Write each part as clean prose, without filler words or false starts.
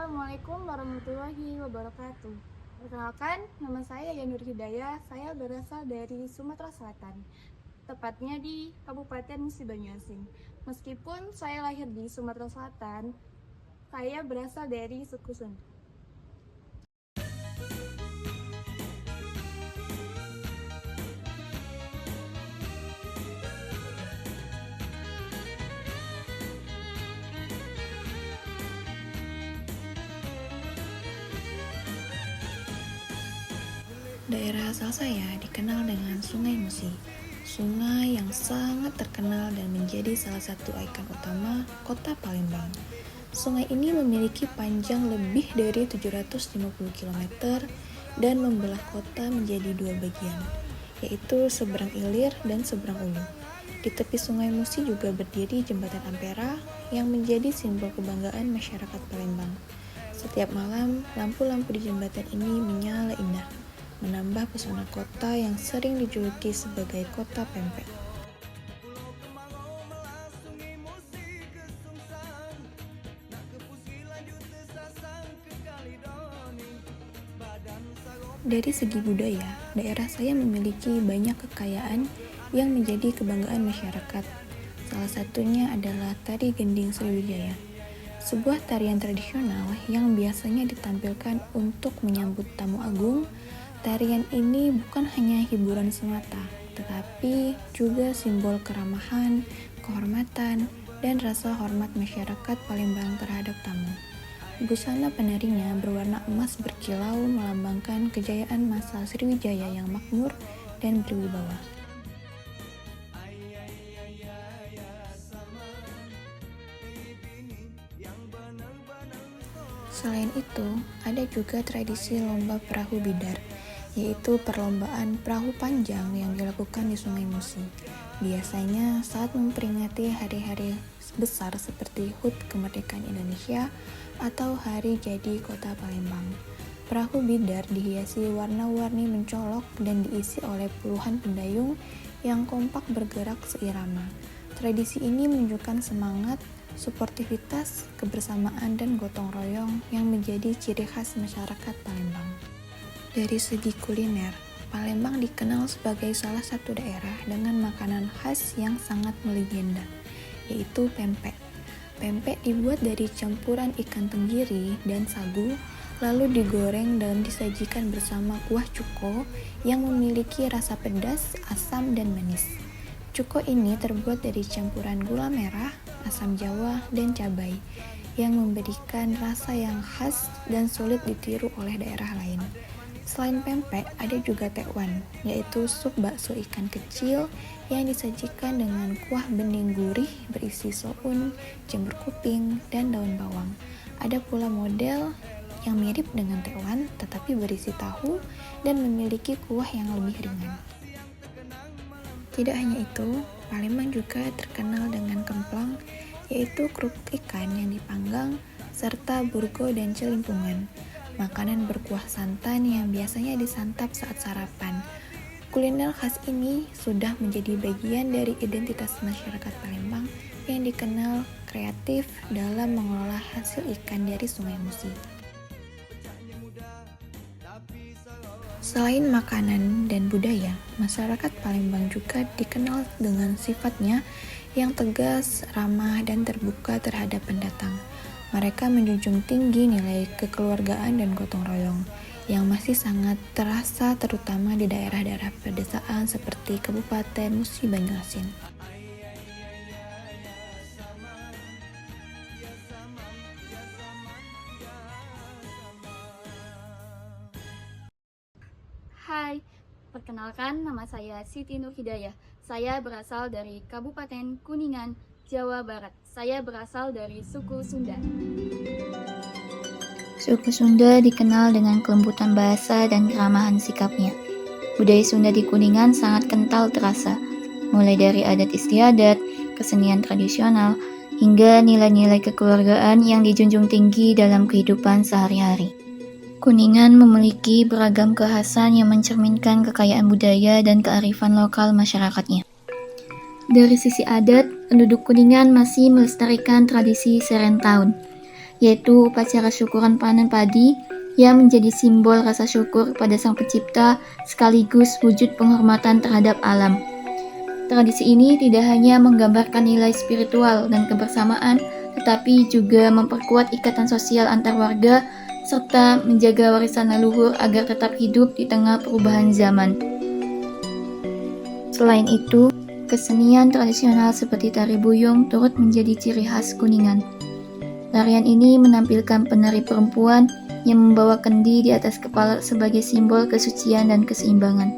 Assalamualaikum warahmatullahi wabarakatuh. Perkenalkan, nama saya Yanur Hidayah. Saya berasal dari Sumatera Selatan, tepatnya di Kabupaten Musi Banyuasin. Meskipun saya lahir di Sumatera Selatan, saya berasal dari suku Sunda. Daerah asal saya dikenal dengan Sungai Musi, sungai yang sangat terkenal dan menjadi salah satu ikon utama kota Palembang. Sungai ini memiliki panjang lebih dari 750 km dan membelah kota menjadi dua bagian, yaitu seberang ilir dan seberang ulu. Di tepi Sungai Musi juga berdiri Jembatan Ampera yang menjadi simbol kebanggaan masyarakat Palembang. Setiap malam, lampu-lampu di jembatan ini menyala indah, menambah pesona kota yang sering dijuluki sebagai kota pempek. Dari segi budaya, daerah saya memiliki banyak kekayaan yang menjadi kebanggaan masyarakat. Salah satunya adalah tari gending Sriwijaya, sebuah tarian tradisional yang biasanya ditampilkan untuk menyambut tamu agung. Tarian ini bukan hanya hiburan semata, tetapi juga simbol keramahan, kehormatan, dan rasa hormat masyarakat Palembang terhadap tamu. Busana penarinya berwarna emas berkilau melambangkan kejayaan masa Sriwijaya yang makmur dan berwibawa. Selain itu, ada juga tradisi lomba perahu bidar, yaitu perlombaan perahu panjang yang dilakukan di Sungai Musi. Biasanya saat memperingati hari-hari besar seperti HUT Kemerdekaan Indonesia atau Hari Jadi Kota Palembang. Perahu bidar dihiasi warna-warni mencolok dan diisi oleh puluhan pendayung yang kompak bergerak seirama. Tradisi ini menunjukkan semangat, suportivitas, kebersamaan, dan gotong royong yang menjadi ciri khas masyarakat Palembang. Dari segi kuliner, Palembang dikenal sebagai salah satu daerah dengan makanan khas yang sangat melegenda, yaitu pempek. Pempek dibuat dari campuran ikan tenggiri dan sagu, lalu digoreng dan disajikan bersama kuah cuko yang memiliki rasa pedas, asam, dan manis. Cuko ini terbuat dari campuran gula merah, asam jawa, dan cabai, yang memberikan rasa yang khas dan sulit ditiru oleh daerah lain. Selain pempek, ada juga tekwan, yaitu sup bakso ikan kecil yang disajikan dengan kuah bening gurih berisi soun, jamur kuping, dan daun bawang. Ada pula model yang mirip dengan tekwan tetapi berisi tahu dan memiliki kuah yang lebih ringan. Tidak hanya itu, Palembang juga terkenal dengan kemplang, yaitu kerupuk ikan yang dipanggang, serta burgo dan celimpungan, makanan berkuah santan yang biasanya disantap saat sarapan. Kuliner khas ini sudah menjadi bagian dari identitas masyarakat Palembang yang dikenal kreatif dalam mengelola hasil ikan dari Sungai Musi. Selain makanan dan budaya, masyarakat Palembang juga dikenal dengan sifatnya yang tegas, ramah, dan terbuka terhadap pendatang. Mereka menjunjung tinggi nilai kekeluargaan dan gotong royong yang masih sangat terasa terutama di daerah-daerah pedesaan seperti Kabupaten Musi Banyuasin. Hai, perkenalkan nama saya Siti Nur Hidayah. Saya berasal dari Kabupaten Kuningan, Jawa Barat. Saya berasal dari suku Sunda. Suku Sunda dikenal dengan kelembutan bahasa dan keramahan sikapnya. Budaya Sunda di Kuningan sangat kental terasa, mulai dari adat istiadat, kesenian tradisional, hingga nilai-nilai kekeluargaan yang dijunjung tinggi dalam kehidupan sehari-hari. Kuningan memiliki beragam kekhasan yang mencerminkan kekayaan budaya dan kearifan lokal masyarakatnya. Dari sisi adat, penduduk Kuningan masih melestarikan tradisi serentahun, yaitu upacara syukuran panen padi yang menjadi simbol rasa syukur pada Sang Pencipta sekaligus wujud penghormatan terhadap alam. Tradisi ini tidak hanya menggambarkan nilai spiritual dan kebersamaan, tetapi juga memperkuat ikatan sosial antar warga serta menjaga warisan leluhur agar tetap hidup di tengah perubahan zaman. Selain itu, kesenian tradisional seperti tari buyung turut menjadi ciri khas Kuningan. Tarian ini menampilkan penari perempuan yang membawa kendi di atas kepala sebagai simbol kesucian dan keseimbangan,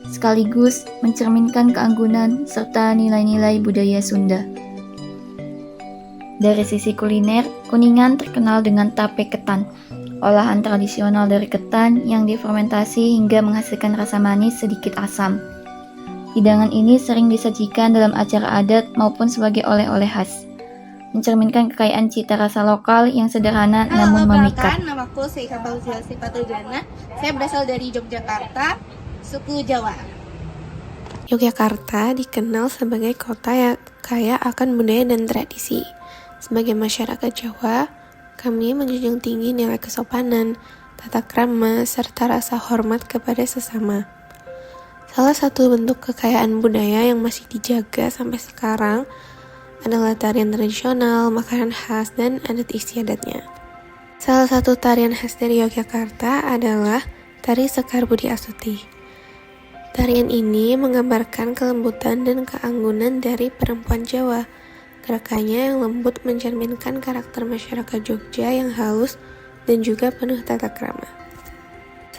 sekaligus mencerminkan keanggunan serta nilai-nilai budaya Sunda. Dari sisi kuliner, Kuningan terkenal dengan tape ketan, olahan tradisional dari ketan yang difermentasi hingga menghasilkan rasa manis sedikit asam. Hidangan ini sering disajikan dalam acara adat maupun sebagai oleh-oleh khas, mencerminkan kekayaan cita rasa lokal yang sederhana namun memikat. Namaku Sheikha Fauzia Sifatujana. Saya berasal dari Yogyakarta, suku Jawa. Yogyakarta dikenal sebagai kota yang kaya akan budaya dan tradisi. Sebagai masyarakat Jawa, kami menjunjung tinggi nilai kesopanan, tata krama, serta rasa hormat kepada sesama. Salah satu bentuk kekayaan budaya yang masih dijaga sampai sekarang adalah tarian tradisional, makanan khas, dan adat istiadatnya. Salah satu tarian khas dari Yogyakarta adalah tari Sekar Budi Astuti. Tarian ini menggambarkan kelembutan dan keanggunan dari perempuan Jawa. Gerakannya yang lembut mencerminkan karakter masyarakat Jogja yang halus dan juga penuh tata krama.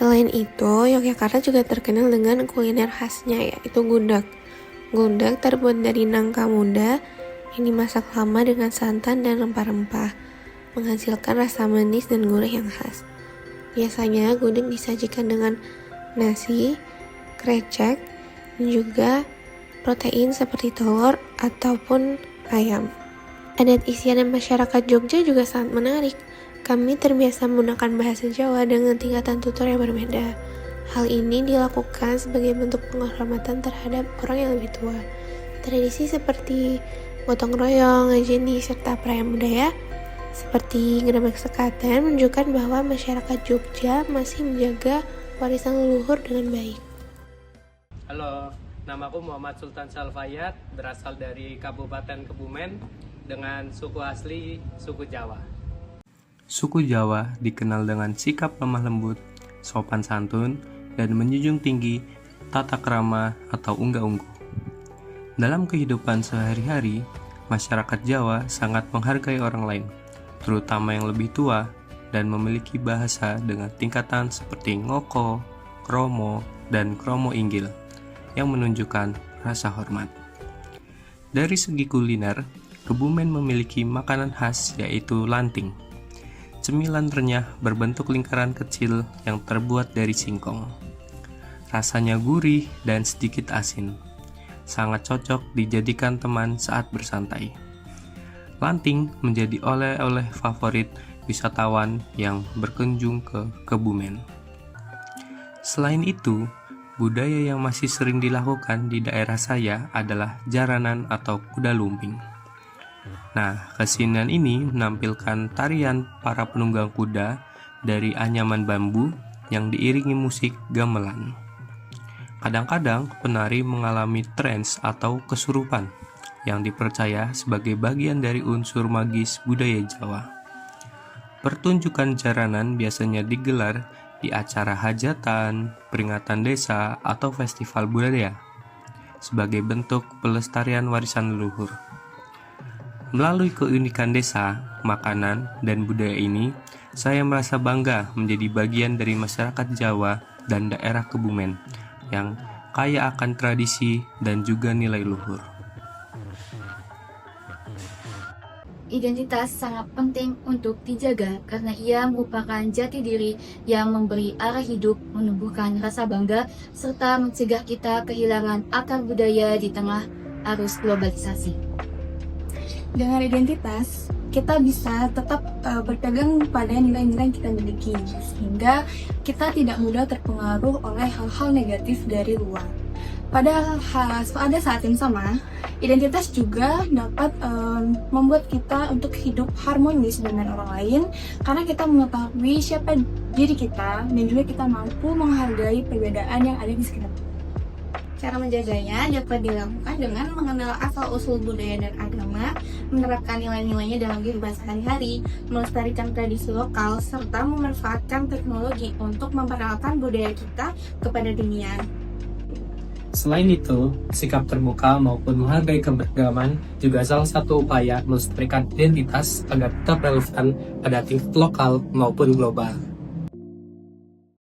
Selain itu, Yogyakarta juga terkenal dengan kuliner khasnya, yaitu gudeg. Gudeg terbuat dari nangka muda yang dimasak lama dengan santan dan rempah-rempah, menghasilkan rasa manis dan gurih yang khas. Biasanya gudeg disajikan dengan nasi, krecek, dan juga protein seperti telur ataupun ayam. Adat istiadat masyarakat Jogja juga sangat menarik. Kami terbiasa menggunakan bahasa Jawa dengan tingkatan tutur yang berbeda. Hal ini dilakukan sebagai bentuk penghormatan terhadap orang yang lebih tua. Tradisi seperti gotong royong, ngajeni, serta perayaan budaya seperti Grebek Sekaten menunjukkan bahwa masyarakat Jogja masih menjaga warisan leluhur dengan baik. Halo, namaku Muhammad Sultan Salfayat, berasal dari Kabupaten Kebumen dengan suku asli suku Jawa. Suku Jawa dikenal dengan sikap lemah lembut, sopan santun, dan menjunjung tinggi tata krama atau unggah-ungguh. Dalam kehidupan sehari-hari, masyarakat Jawa sangat menghargai orang lain, terutama yang lebih tua, dan memiliki bahasa dengan tingkatan seperti ngoko, kromo, dan kromo inggil, yang menunjukkan rasa hormat. Dari segi kuliner, Kebumen memiliki makanan khas yaitu lanting, cemilan renyah berbentuk lingkaran kecil yang terbuat dari singkong. Rasanya gurih dan sedikit asin. Sangat cocok dijadikan teman saat bersantai. Lanting menjadi oleh-oleh favorit wisatawan yang berkunjung ke Kebumen. Selain itu, budaya yang masih sering dilakukan di daerah saya adalah jaranan atau kuda lumping. Nah, kesenian ini menampilkan tarian para penunggang kuda dari anyaman bambu yang diiringi musik gamelan. Kadang-kadang penari mengalami trance atau kesurupan yang dipercaya sebagai bagian dari unsur magis budaya Jawa. Pertunjukan jaranan biasanya digelar di acara hajatan, peringatan desa, atau festival budaya sebagai bentuk pelestarian warisan leluhur. Melalui keunikan desa, makanan, dan budaya ini, saya merasa bangga menjadi bagian dari masyarakat Jawa dan daerah Kebumen yang kaya akan tradisi dan juga nilai luhur. Identitas sangat penting untuk dijaga karena ia merupakan jati diri yang memberi arah hidup, menumbuhkan rasa bangga, serta mencegah kita kehilangan akar budaya di tengah arus globalisasi. Dengan identitas, kita bisa tetap berpegang pada nilai-nilai yang kita miliki, sehingga kita tidak mudah terpengaruh oleh hal-hal negatif dari luar. pada saat yang sama, identitas juga dapat membuat kita untuk hidup harmonis dengan orang lain karena kita mengetahui siapa diri kita dan juga kita mampu menghargai perbedaan yang ada di sekitar. Cara menjaganya dapat dilakukan dengan mengenal asal-usul budaya dan agama, menerapkan nilai-nilainya dalam kehidupan sehari-hari, melestarikan tradisi lokal, serta memanfaatkan teknologi untuk memperkenalkan budaya kita kepada dunia. Selain itu, sikap terbuka maupun menghargai keberagaman juga salah satu upaya melestarikan identitas agar tetap relevan pada tingkat lokal maupun global.